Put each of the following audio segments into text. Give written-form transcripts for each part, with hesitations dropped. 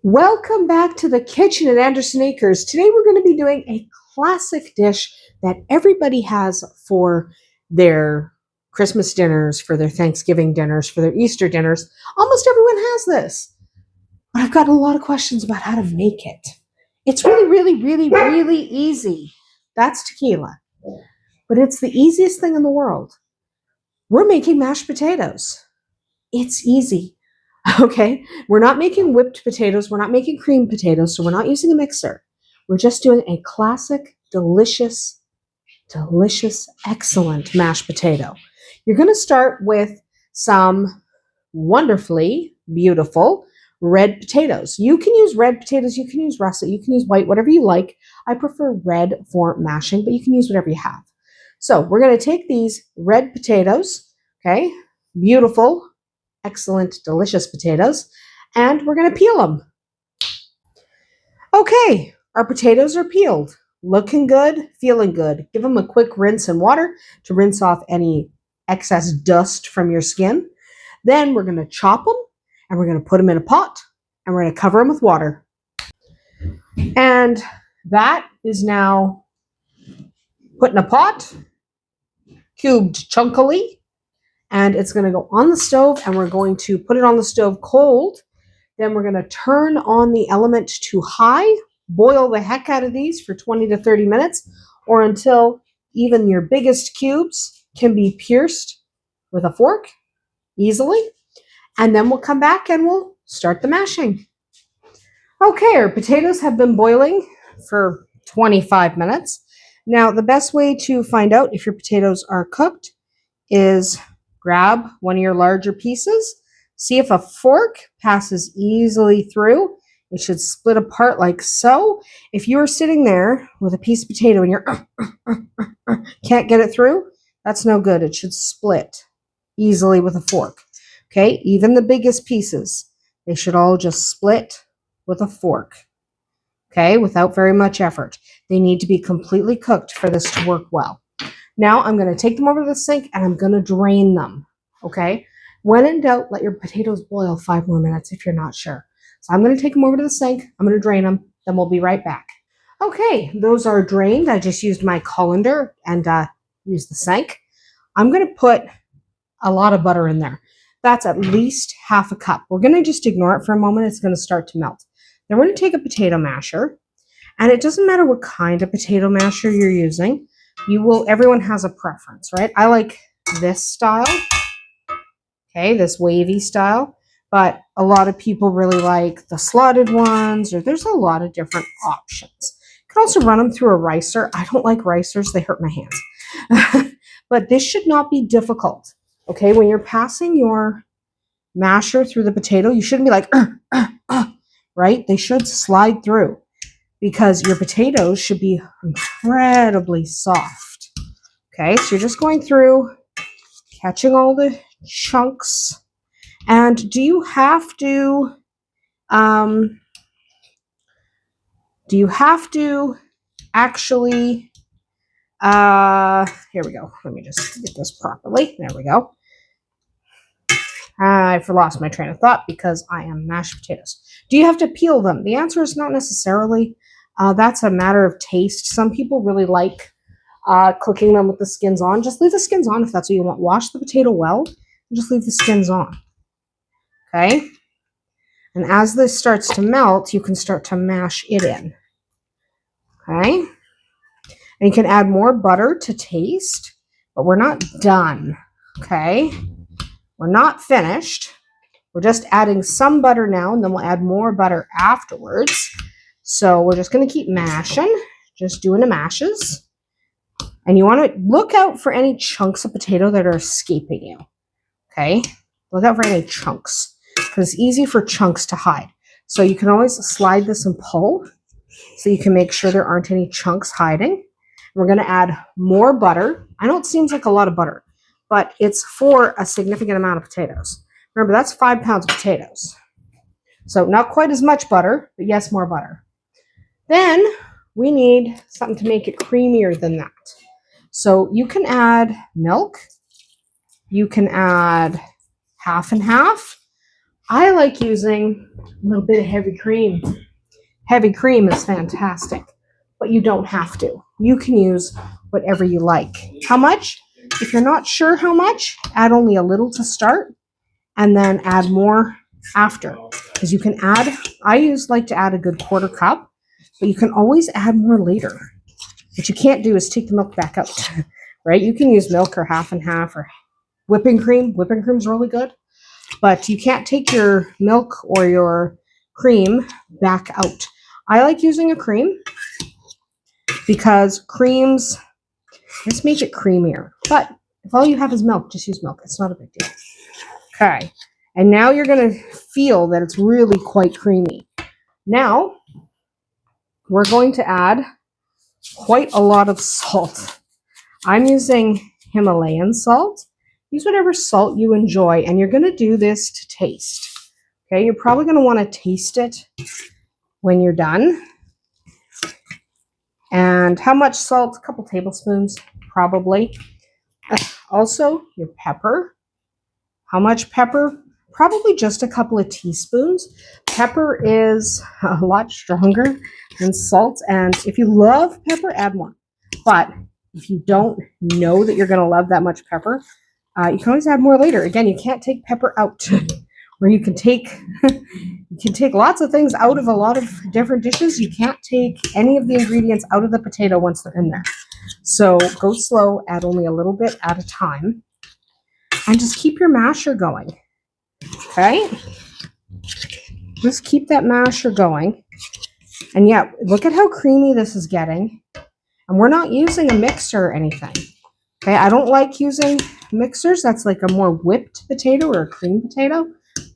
Welcome back to the kitchen at Anderson Acres. Today we're going to be doing a classic dish that everybody has for their Christmas dinners, for their Thanksgiving dinners, for their Easter dinners. Almost everyone has this. But I've gotten a lot of questions about how to make it. It's really easy. That's tequila. But it's the easiest thing in the world. We're making mashed potatoes. It's easy. Okay, we're not making whipped potatoes. We're not making cream potatoes, so we're not using a mixer. We're just doing a classic, delicious, excellent mashed potato. You're going to start with some wonderfully beautiful red potatoes. You can use red potatoes, you can use russet, you can use white, whatever you like. I prefer red for mashing, but you can use whatever you have. So we're going to take these red potatoes, okay, beautiful, excellent, delicious potatoes, and we're going to peel them. Okay, our potatoes are peeled. Looking good, feeling good. Give them a quick rinse in water to rinse off any excess dust from your skin. Then we're going to chop them, and we're going to put them in a pot, and we're going to cover them with water. And that is now put in a pot, cubed chunkily, and it's going to go on the stove, and we're going to put it on the stove cold. Then we're going to turn on the element to high, boil the heck out of these for 20 to 30 minutes, or until even your biggest cubes can be pierced with a fork easily. And then we'll come back and we'll start the mashing. Okay, our potatoes have been boiling for 25 minutes. Now, the best way to find out if your potatoes are cooked is grab one of your larger pieces, see if a fork passes easily through. It should split apart like so. If you're sitting there with a piece of potato and you're can't get it through, that's no good. It should split easily with a fork. Okay, even the biggest pieces, they should all just split with a fork. Okay, without very much effort. They need to be completely cooked for this to work well. Now I'm going to take them over to the sink and I'm going to drain them, okay? When in doubt, let your potatoes boil 5 more minutes if you're not sure. So I'm going to take them over to the sink, I'm going to drain them, then we'll be right back. Okay, those are drained. I just used my colander and used the sink. I'm going to put a lot of butter in there. That's at least half a cup. We're going to just ignore it for a moment. It's going to start to melt. Then we're going to take a potato masher, and it doesn't matter what kind of potato masher you're using. Everyone has a preference, right? I like this style, okay, this wavy style, but a lot of people really like the slotted ones, or there's a lot of different options. You can also run them through a ricer. I don't like ricers, they hurt my hands. But this should not be difficult, okay? When you're passing your masher through the potato, you shouldn't be like, right? They should slide through, because your potatoes should be incredibly soft. Okay, so you're just going through, catching all the chunks. And do you have to actually, here we go. Let me just get this properly. There we go. I've lost my train of thought because I am mashed potatoes. Do you have to peel them? The answer is not necessarily. That's a matter of taste. Some people really like cooking them with the skins on. Just leave the skins on if that's what you want. Wash the potato well and just leave the skins on. Okay? And as this starts to melt, you can start to mash it in. Okay? And you can add more butter to taste, but we're not done. Okay? We're not finished. We're just adding some butter now, and then we'll add more butter afterwards. So we're just going to keep mashing, just doing the mashes. And you want to look out for any chunks of potato that are escaping you. Okay? Look out for any chunks, because it's easy for chunks to hide. So you can always slide this and pull, so you can make sure there aren't any chunks hiding. We're going to add more butter. I know it seems like a lot of butter, but it's for a significant amount of potatoes. Remember, that's 5 pounds of potatoes. So not quite as much butter, but yes, more butter. Then we need something to make it creamier than that. So you can add milk. You can add half and half. I like using a little bit of heavy cream. Heavy cream is fantastic, but you don't have to. You can use whatever you like. How much? If you're not sure how much, add only a little to start and then add more after. Because you can add, like to add a good quarter cup, but you can always add more later. What you can't do is take the milk back out, right? You can use milk or half and half or whipping cream. Whipping cream's really good, but you can't take your milk or your cream back out. I like using a cream because creams just make it creamier. But if all you have is milk, just use milk. It's not a big deal. Okay. And now you're going to feel that it's really quite creamy. Now, we're going to add quite a lot of salt. I'm using Himalayan salt. Use whatever salt you enjoy, and you're going to do this to taste. Okay, you're probably going to want to taste it when you're done. And how much salt? A couple tablespoons, probably. Also, your pepper. How much pepper? Probably just a couple of teaspoons. Pepper is a lot stronger than salt, and if you love pepper, add more. But if you don't know that you're going to love that much pepper, you can always add more later. Again, you can't take pepper out, where you can take lots of things out of a lot of different dishes. You can't take any of the ingredients out of the potato once they're in there. So go slow, add only a little bit at a time, and just keep your masher going. Okay? Just keep that masher going. And yeah, look at how creamy this is getting. And we're not using a mixer or anything. Okay, I don't like using mixers. That's like a more whipped potato or a cream potato.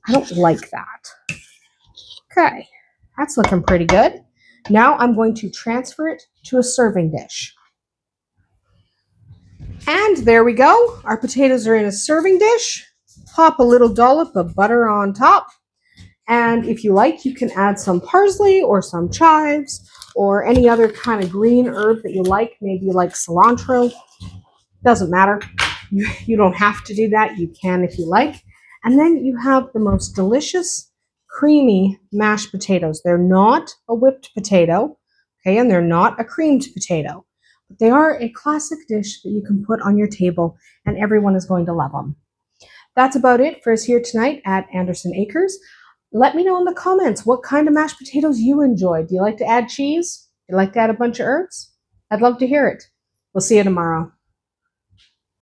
I don't like that. Okay, that's looking pretty good. Now I'm going to transfer it to a serving dish. And there we go. Our potatoes are in a serving dish. Pop a little dollop of butter on top. And if you like, you can add some parsley or some chives or any other kind of green herb that you like. Maybe you like cilantro. Doesn't matter. You don't have to do that. You can if you like. And then you have the most delicious, creamy mashed potatoes. They're not a whipped potato, okay, and they're not a creamed potato. But they are a classic dish that you can put on your table, and everyone is going to love them. That's about it for us here tonight at Anderson Acres. Let me know in the comments what kind of mashed potatoes you enjoy. Do you like to add cheese? Do you like to add a bunch of herbs? I'd love to hear it. We'll see you tomorrow.